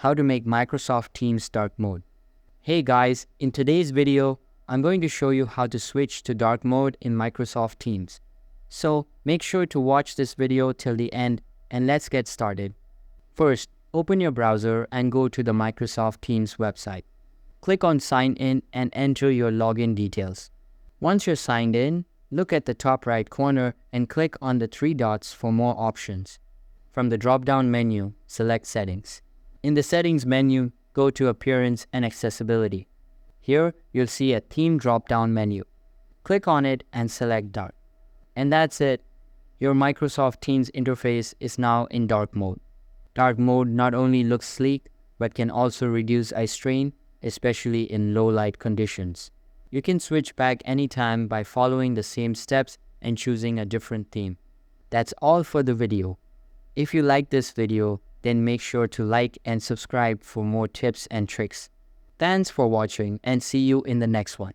how to make Microsoft Teams dark mode. Hey guys, in today's video, I'm going to show you how to switch to dark mode in Microsoft Teams. So make sure to watch this video till the end and let's get started. First, open your browser and go to the Microsoft Teams website. Click on Sign In and enter your login details. Once you're signed in, look at the top right corner and click on the three dots for more options. From the drop-down menu, select Settings. In the Settings menu, go to Appearance and Accessibility. Here, you'll see a Theme drop-down menu. Click on it and select Dark. And that's it. Your Microsoft Teams interface is now in dark mode. Dark mode not only looks sleek, but can also reduce eye strain, especially in low light conditions. You can switch back anytime by following the same steps and choosing a different theme. That's all for the video. If you like this video, then make sure to like and subscribe for more tips and tricks. Thanks for watching and see you in the next one.